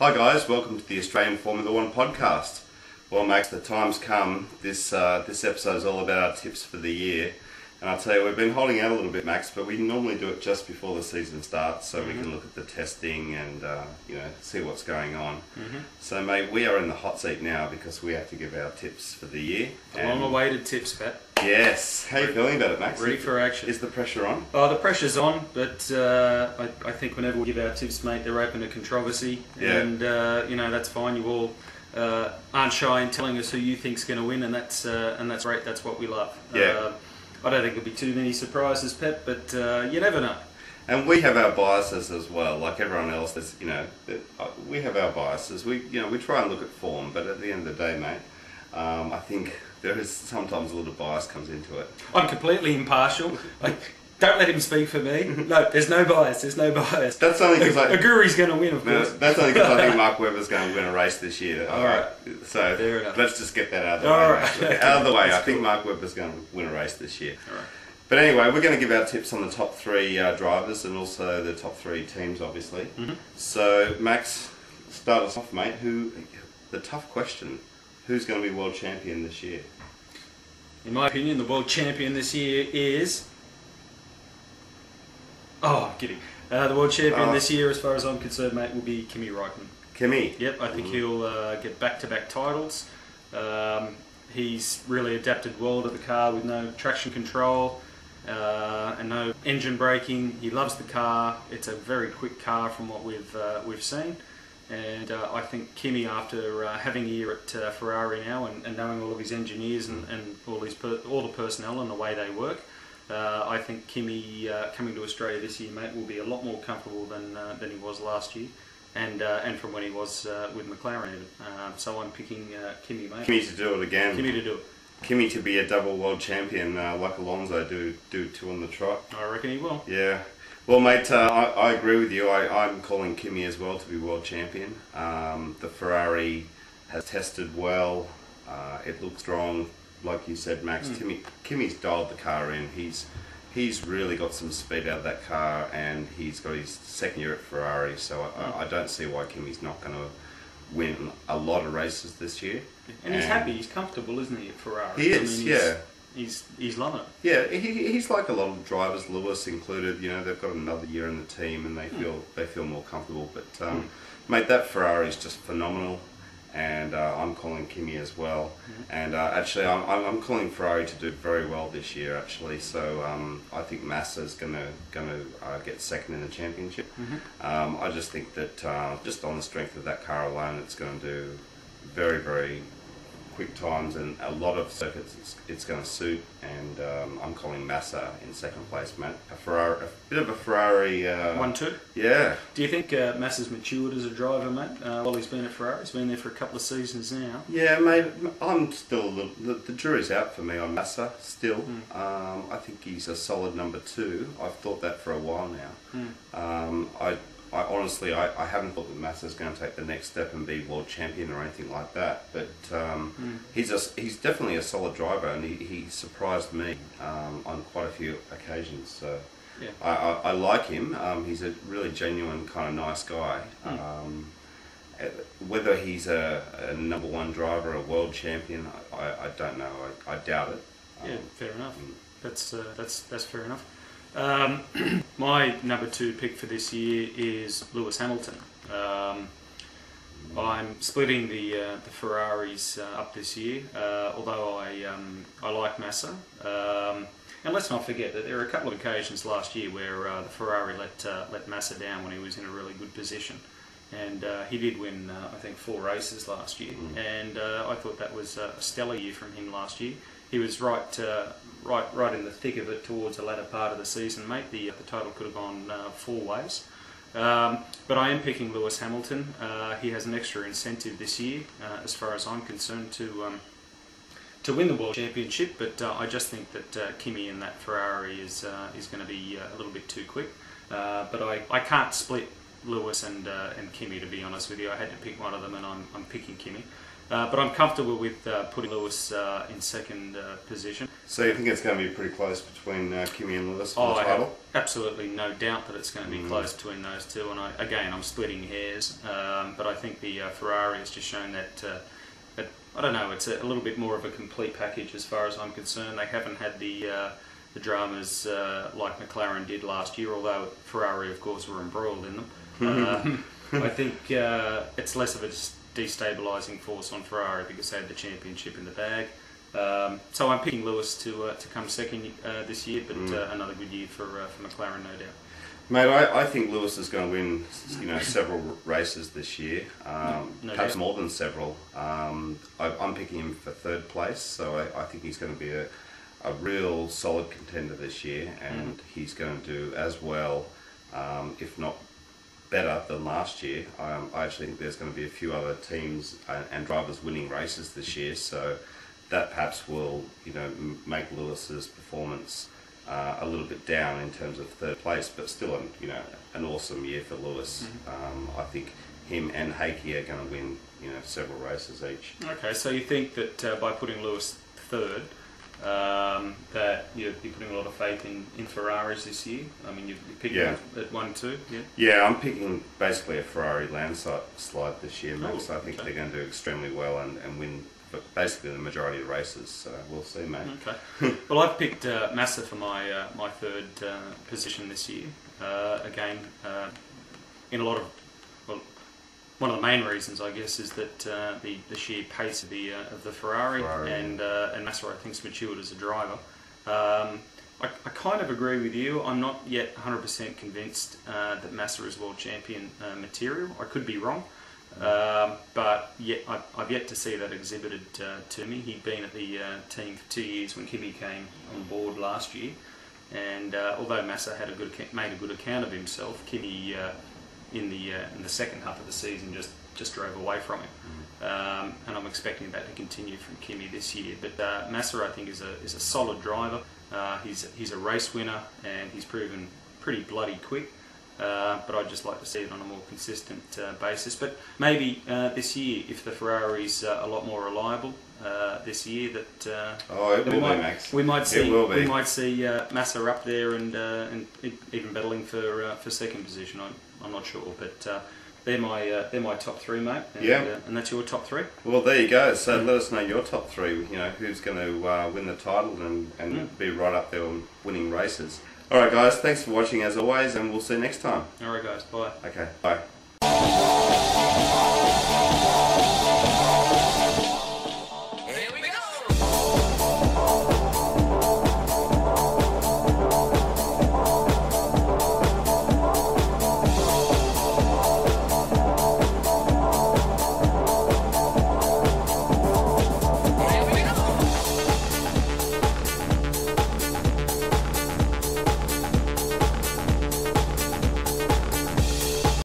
Hi guys, welcome to the Australian Formula One podcast. Well Max, the time's come. This episode is all about our tips for the year. And I'll tell you, we've been holding out a little bit, Max, but we normally do it just before the season starts so we can look at the testing and see what's going on. So mate, we are in the hot seat now because we have to give our tips for the year. Long-awaited tips, Pat. Yes. How are you feeling about it, Max? Ready for action. Is the pressure on? Oh, the pressure's on, but I think whenever we give our tips, mate, they're open to controversy. Yeah. And, that's fine. You all aren't shy in telling us who you think's going to win, and that's great. That's what we love. Yeah. I don't think there'll be too many surprises, Pep, but you never know. And we have our biases as well, like everyone else. We have our biases. We try and look at form, but at the end of the day, mate, I think there is sometimes a little bias comes into it. I'm completely impartial. Don't let him speak for me. No, there's no bias. There's no bias. That's only because Aguri's going to win, of course. That's only because I think Mark Webber's going to win a race this year. All right. So fair enough. Let's just get that out of the way. All right. Okay. Out of the way. That's I think cool. Mark Webber's going to win a race this year. All right. But anyway, we're going to give our tips on the top three drivers and also the top three teams, obviously. So Max, start us off, mate. The tough question: who's going to be world champion this year? In my opinion, the world champion this year is... Oh, I'm kidding. The world champion this year, as far as I'm concerned, mate, will be Kimi Räikkönen. Kimi. Yep, I think he'll get back-to-back titles. He's really adapted well to the car with no traction control and no engine braking. He loves the car. It's a very quick car from what we've seen. And I think Kimi, after having a year at Ferrari now and knowing all of his engineers and all the personnel and the way they work, I think Kimi coming to Australia this year, mate, will be a lot more comfortable than he was last year, and from when he was with McLaren. So I'm picking Kimi, mate. Kimi to do it again. Kimi to do it. Kimi to be a double world champion, like Alonso do two on the trot. I reckon he will. Yeah. Well, mate, I agree with you. I'm calling Kimi as well to be world champion. The Ferrari has tested well. It looks strong. Like you said, Max, Kimi's dialed the car in. He's really got some speed out of that car, and he's got his second year at Ferrari. So I don't see why Kimi's not going to win a lot of races this year. And he's happy. He's comfortable, isn't he, at Ferrari? He is. Yeah. He's loving it. Yeah, he's like a lot of drivers, Lewis included. They've got another year in the team, and they feel more comfortable. But mate, that Ferrari is just phenomenal, and I'm calling Kimi as well. And actually, I'm calling Ferrari to do very well this year. Actually, so I think Massa is gonna get second in the championship. I just think that just on the strength of that car alone, it's going to do very, very quick times and a lot of circuits it's going to suit, and I'm calling Massa in second place, mate. A bit of a Ferrari 1-2. Yeah. Do you think Massa's matured as a driver, mate? While he's been at Ferrari, he's been there for a couple of seasons now. Yeah, mate. I'm still the jury's out for me on Massa still. I think he's a solid number 2. I've thought that for a while now. I honestly, I haven't thought that Massa's going to take the next step and be world champion or anything like that. But he's definitely a solid driver, and he surprised me on quite a few occasions. So yeah. I like him. He's a really genuine, kind of nice guy. Whether he's a number 1 driver, a world champion, I don't know. I doubt it. Yeah, fair enough. That's fair enough. My number 2 pick for this year is Lewis Hamilton. I'm splitting the Ferraris up this year, although I like Massa. And let's not forget that there were a couple of occasions last year where the Ferrari let Massa down when he was in a really good position. And he did win, I think, 4 races last year. And I thought that was a stellar year from him last year. He was right in the thick of it towards the latter part of the season, mate. The total could have gone 4 ways. But I am picking Lewis Hamilton. He has an extra incentive this year, as far as I'm concerned, to win the World Championship. But I just think that Kimi in that Ferrari is going to be a little bit too quick. But I can't split Lewis and Kimi, to be honest with you. I had to pick one of them, and I'm picking Kimi. But I'm comfortable with putting Lewis in second position. So you think it's going to be pretty close between Kimi and Lewis for the I have title? absolutely no doubt that it's going to be close between those two. And I'm splitting hairs, but I think the Ferrari has just shown that. I don't know. It's a little bit more of a complete package as far as I'm concerned. They haven't had the dramas like McLaren did last year, although Ferrari, of course, were embroiled in them. I think it's less of a destabilising force on Ferrari because they had the championship in the bag. So I'm picking Lewis to come second this year, but another good year for McLaren, no doubt. Mate, I think Lewis is going to win, several races this year, perhaps more than several. I'm picking him for third place, so I think he's going to be a real solid contender this year, and he's going to do as well, if not better than last year. I actually think there's going to be a few other teams and drivers winning races this year, so that perhaps will, make Lewis's performance a little bit down in terms of third place, but still, an awesome year for Lewis. I think him and Heikki are going to win, several races each. Okay, so you think that by putting Lewis third, that you're putting a lot of faith in Ferraris this year? I mean, you're picking at 1-2, yeah? Yeah, I'm picking basically a Ferrari landslide this year, Max. I think they're going to do extremely well and win basically the majority of races, so we'll see, mate. Okay. Well, I've picked Massa for my third position this year. Again, in a lot of... Well, one of the main reasons, I guess, is that the sheer pace of the Ferrari. And Massa, I think, is matured as a driver. I kind of agree with you. I'm not yet 100% convinced that Massa is world champion material. I could be wrong. But I've yet to see that exhibited to me. He'd been at the team for 2 years when Kimi came on board last year, and although Massa had made a good account of himself, Kimi in the second half of the season just drove away from him, and I'm expecting that to continue from Kimi this year. But Massa, I think, is a solid driver. He's a race winner, and he's proven pretty bloody quick. But I'd just like to see it on a more consistent basis. But maybe this year, if the Ferrari's a lot more reliable this year, we might see Massa up there and even battling for second position. I'm not sure, but they're my top three, mate. And that's your top three. Well, there you go. So let us know your top three. Who's going to win the title and be right up there on winning races. Alright guys, thanks for watching as always, and we'll see you next time. Alright guys, bye. Okay, bye.